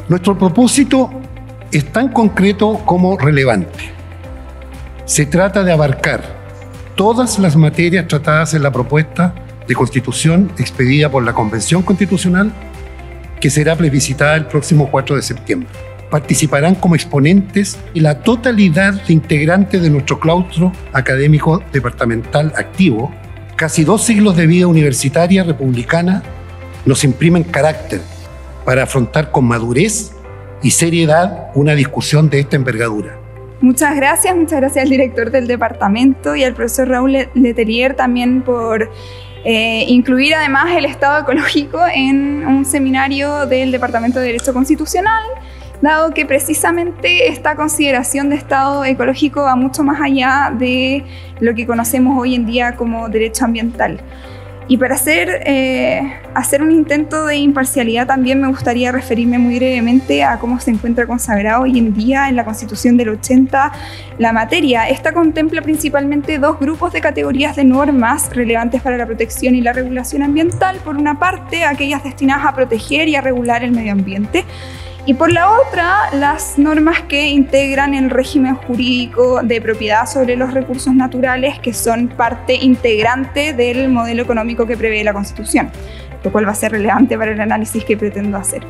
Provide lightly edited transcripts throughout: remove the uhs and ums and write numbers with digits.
Nuestro propósito es tan concreto como relevante. Se trata de abarcar todas las materias tratadas en la propuesta de Constitución expedida por la Convención Constitucional, que será plebiscitada el próximo 4 de septiembre. Participarán como exponentes y la totalidad de integrantes de nuestro claustro académico departamental activo. Casi 2 siglos de vida universitaria republicana nos imprimen carácter para afrontar con madurez y seriedad una discusión de esta envergadura. Muchas gracias al director del departamento y al profesor Raúl Letelier también por incluir además el Estado ecológico en un seminario del Departamento de Derecho Constitucional, dado que precisamente esta consideración de Estado ecológico va mucho más allá de lo que conocemos hoy en día como derecho ambiental. Y para hacer un intento de imparcialidad también me gustaría referirme muy brevemente a cómo se encuentra consagrado hoy en día en la Constitución del 80 la materia. Esta contempla principalmente 2 grupos de categorías de normas relevantes para la protección y la regulación ambiental. Por una parte, aquellas destinadas a proteger y a regular el medio ambiente, y por la otra, las normas que integran el régimen jurídico de propiedad sobre los recursos naturales, que son parte integrante del modelo económico que prevé la Constitución, lo cual va a ser relevante para el análisis que pretendo hacer.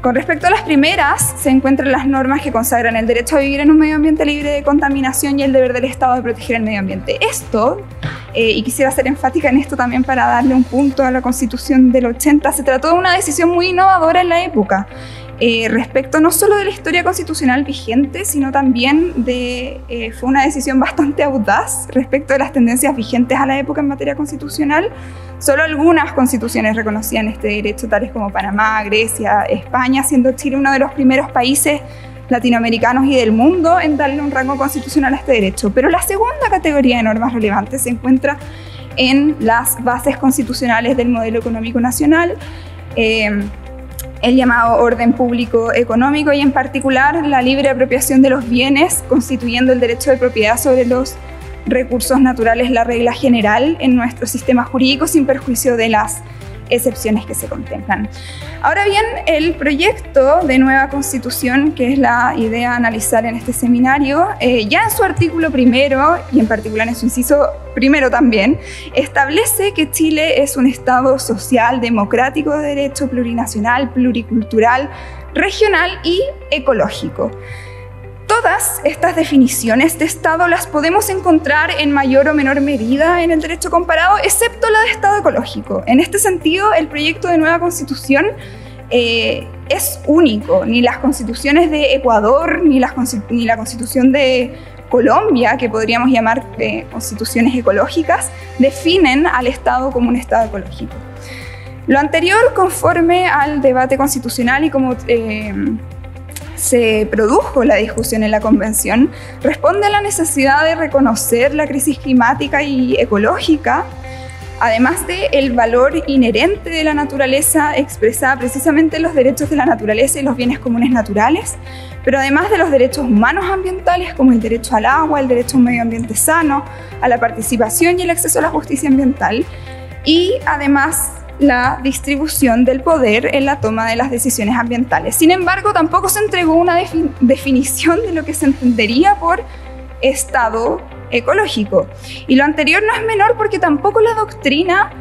Con respecto a las primeras, se encuentran las normas que consagran el derecho a vivir en un medio ambiente libre de contaminación y el deber del Estado de proteger el medio ambiente. Esto, y quisiera ser enfática en esto también para darle un punto a la Constitución del 80, se trató de una decisión muy innovadora en la época. Respecto no solo de la historia constitucional vigente, sino también fue una decisión bastante audaz respecto de las tendencias vigentes a la época en materia constitucional. Solo algunas constituciones reconocían este derecho, tales como Panamá, Grecia, España, siendo Chile uno de los primeros países latinoamericanos y del mundo en darle un rango constitucional a este derecho. Pero la segunda categoría de normas relevantes se encuentra en las bases constitucionales del modelo económico nacional, el llamado orden público económico y en particular la libre apropiación de los bienes, constituyendo el derecho de propiedad sobre los recursos naturales la regla general en nuestro sistema jurídico sin perjuicio de las excepciones que se contemplan. Ahora bien, el proyecto de nueva Constitución, que es la idea a analizar en este seminario, ya en su artículo primero y en particular en su inciso primero también, establece que Chile es un Estado social, democrático de derecho, plurinacional, pluricultural, regional y ecológico. Todas estas definiciones de Estado las podemos encontrar en mayor o menor medida en el derecho comparado, excepto la de Estado ecológico. En este sentido, el proyecto de nueva Constitución es único. Ni las constituciones de Ecuador, ni la Constitución de Colombia, que podríamos llamar constituciones ecológicas, definen al Estado como un Estado ecológico. Lo anterior, conforme al debate constitucional y como se produjo la discusión en la Convención, responde a la necesidad de reconocer la crisis climática y ecológica, además del valor inherente de la naturaleza expresada precisamente en los derechos de la naturaleza y los bienes comunes naturales, pero además de los derechos humanos ambientales como el derecho al agua, el derecho a un medio ambiente sano, a la participación y el acceso a la justicia ambiental, y además la distribución del poder en la toma de las decisiones ambientales. Sin embargo, tampoco se entregó una definición de lo que se entendería por Estado ecológico. Y lo anterior no es menor porque tampoco la doctrina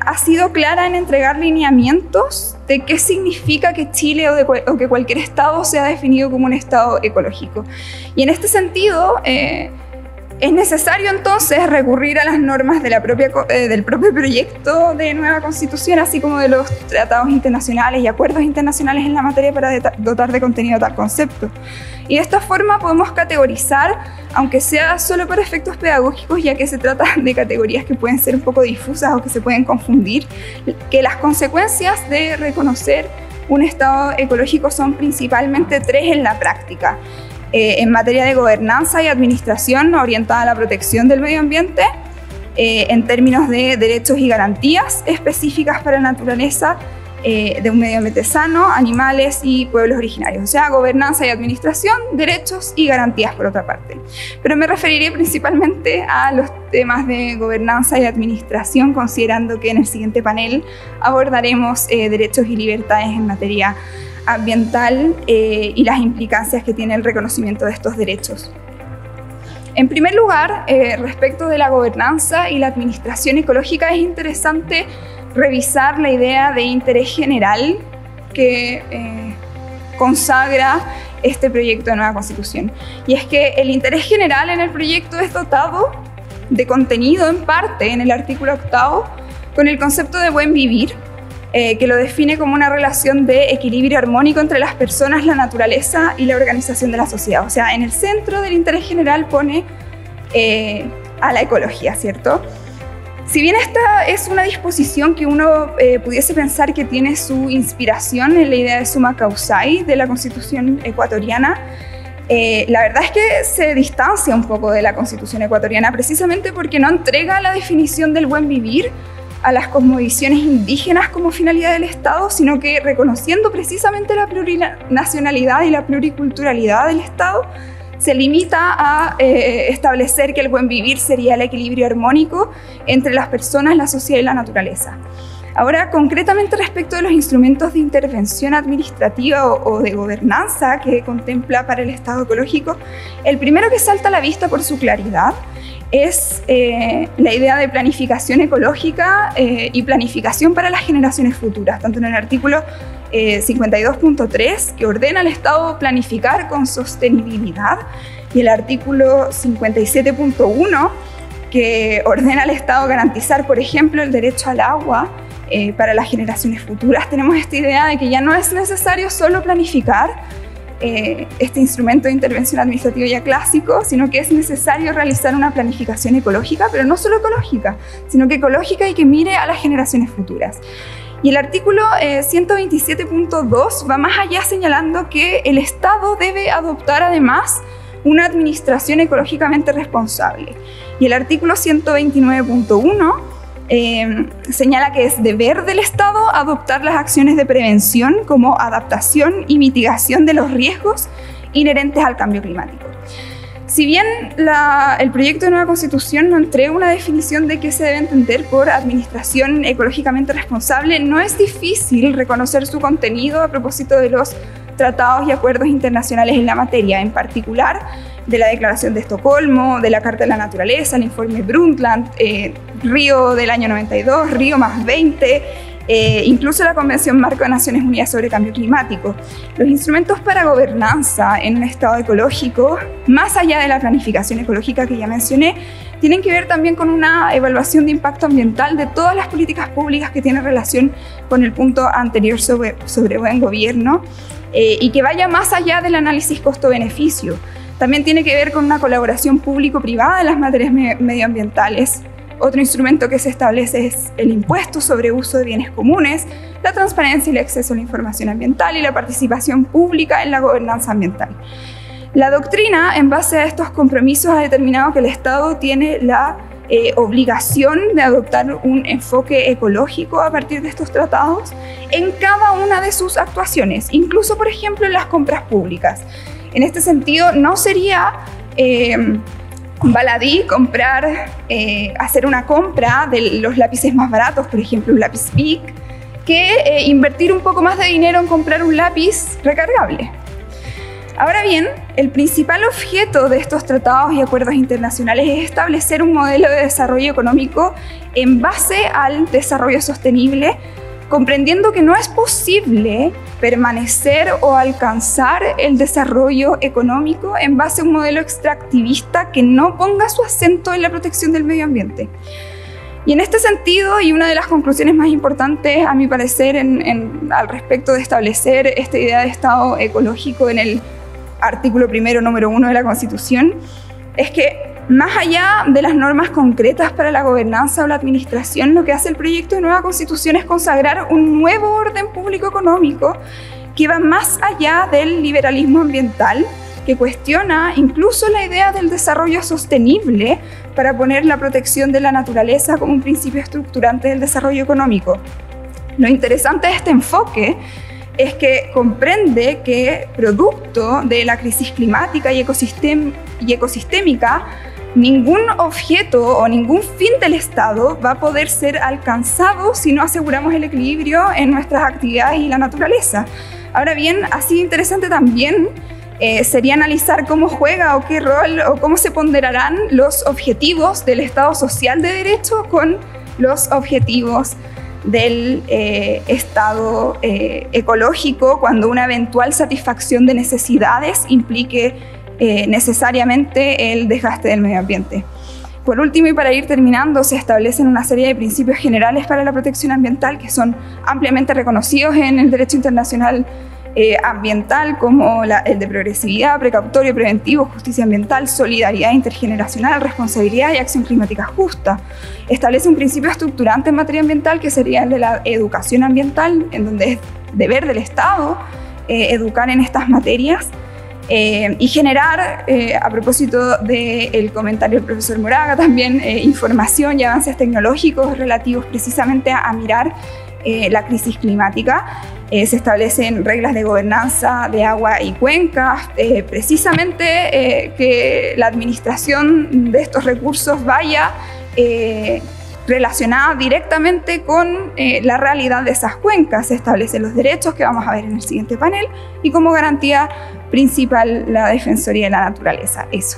ha sido clara en entregar lineamientos de qué significa que Chile o que cualquier Estado sea definido como un Estado ecológico. Y en este sentido, es necesario entonces recurrir a las normas de del propio proyecto de nueva Constitución, así como de los tratados internacionales y acuerdos internacionales en la materia para dotar de contenido tal concepto. Y de esta forma podemos categorizar, aunque sea solo por efectos pedagógicos, ya que se trata de categorías que pueden ser un poco difusas o que se pueden confundir, que las consecuencias de reconocer un Estado ecológico son principalmente 3 en la práctica. En materia de gobernanza y administración orientada a la protección del medio ambiente, en términos de derechos y garantías específicas para la naturaleza, de un medio ambiente sano, animales y pueblos originarios. O sea, gobernanza y administración, derechos y garantías por otra parte. Pero me referiré principalmente a los temas de gobernanza y administración, considerando que en el siguiente panel abordaremos derechos y libertades en materia ambiental y las implicancias que tiene el reconocimiento de estos derechos. En primer lugar, respecto de la gobernanza y la administración ecológica, es interesante revisar la idea de interés general que consagra este proyecto de nueva Constitución. Y es que el interés general en el proyecto es dotado de contenido en parte en el artículo 8 con el concepto de buen vivir, que lo define como una relación de equilibrio armónico entre las personas, la naturaleza y la organización de la sociedad. O sea, en el centro del interés general pone a la ecología, ¿cierto? Si bien esta es una disposición que uno pudiese pensar que tiene su inspiración en la idea de summa causae de la Constitución ecuatoriana, la verdad es que se distancia un poco de la Constitución ecuatoriana precisamente porque no entrega la definición del buen vivir a las cosmovisiones indígenas como finalidad del Estado, sino que reconociendo precisamente la plurinacionalidad y la pluriculturalidad del Estado, se limita a establecer que el buen vivir sería el equilibrio armónico entre las personas, la sociedad y la naturaleza. Ahora, concretamente respecto de los instrumentos de intervención administrativa o de gobernanza que contempla para el Estado ecológico, el primero que salta a la vista por su claridad es la idea de planificación ecológica y planificación para las generaciones futuras, tanto en el artículo 52.3, que ordena al Estado planificar con sostenibilidad, y el artículo 57.1, que ordena al Estado garantizar, por ejemplo, el derecho al agua para las generaciones futuras. Tenemos esta idea de que ya no es necesario solo planificar este instrumento de intervención administrativa ya clásico, sino que es necesario realizar una planificación ecológica, pero no solo ecológica, sino que ecológica y que mire a las generaciones futuras. Y el artículo 127.2 va más allá señalando que el Estado debe adoptar además una administración ecológicamente responsable. Y el artículo 129.1 señala que es deber del Estado adoptar las acciones de prevención como adaptación y mitigación de los riesgos inherentes al cambio climático. Si bien el proyecto de nueva Constitución no entrega una definición de qué se debe entender por administración ecológicamente responsable, no es difícil reconocer su contenido a propósito de los tratados y acuerdos internacionales en la materia, en particular de la Declaración de Estocolmo, de la Carta de la Naturaleza, el informe Brundtland, Río del año 92, Río +20, incluso la Convención Marco de Naciones Unidas sobre Cambio Climático. Los instrumentos para gobernanza en un Estado ecológico, más allá de la planificación ecológica que ya mencioné, tienen que ver también con una evaluación de impacto ambiental de todas las políticas públicas que tienen relación con el punto anterior sobre buen gobierno y que vaya más allá del análisis costo-beneficio. También tiene que ver con una colaboración público-privada en las materias medioambientales. Otro instrumento que se establece es el impuesto sobre uso de bienes comunes, la transparencia y el acceso a la información ambiental y la participación pública en la gobernanza ambiental. La doctrina, en base a estos compromisos, ha determinado que el Estado tiene la obligación de adoptar un enfoque ecológico a partir de estos tratados en cada una de sus actuaciones, incluso, por ejemplo, en las compras públicas. En este sentido, no sería baladí hacer una compra de los lápices más baratos, por ejemplo un lápiz Bic, que invertir un poco más de dinero en comprar un lápiz recargable. Ahora bien, el principal objeto de estos tratados y acuerdos internacionales es establecer un modelo de desarrollo económico en base al desarrollo sostenible, comprendiendo que no es posible permanecer o alcanzar el desarrollo económico en base a un modelo extractivista que no ponga su acento en la protección del medio ambiente. Y en este sentido, y una de las conclusiones más importantes, a mi parecer, al respecto de establecer esta idea de Estado ecológico en el artículo primero, número 1 de la Constitución, es que más allá de las normas concretas para la gobernanza o la administración, lo que hace el proyecto de nueva Constitución es consagrar un nuevo orden público económico que va más allá del liberalismo ambiental, que cuestiona incluso la idea del desarrollo sostenible para poner la protección de la naturaleza como un principio estructurante del desarrollo económico. Lo interesante de este enfoque es que comprende que, producto de la crisis climática y ecosistémica, ningún objeto o ningún fin del Estado va a poder ser alcanzado si no aseguramos el equilibrio en nuestras actividades y la naturaleza. Ahora bien, así interesante también sería analizar cómo juega o qué rol o cómo se ponderarán los objetivos del Estado social de derecho con los objetivos del Estado ecológico, cuando una eventual satisfacción de necesidades implique necesariamente el desgaste del medio ambiente. Por último, y para ir terminando, se establecen una serie de principios generales para la protección ambiental que son ampliamente reconocidos en el derecho internacional ambiental, como el de progresividad, precautorio, preventivo, justicia ambiental, solidaridad intergeneracional, responsabilidad y acción climática justa. Establece un principio estructurante en materia ambiental que sería el de la educación ambiental, en donde es deber del Estado educar en estas materias. Y generar, a propósito del comentario del profesor Moraga, también información y avances tecnológicos relativos precisamente a mirar la crisis climática. Se establecen reglas de gobernanza de agua y cuencas, precisamente que la administración de estos recursos vaya relacionada directamente con la realidad de esas cuencas. Se establecen los derechos que vamos a ver en el siguiente panel y como garantía principal la Defensoría de la Naturaleza. Eso.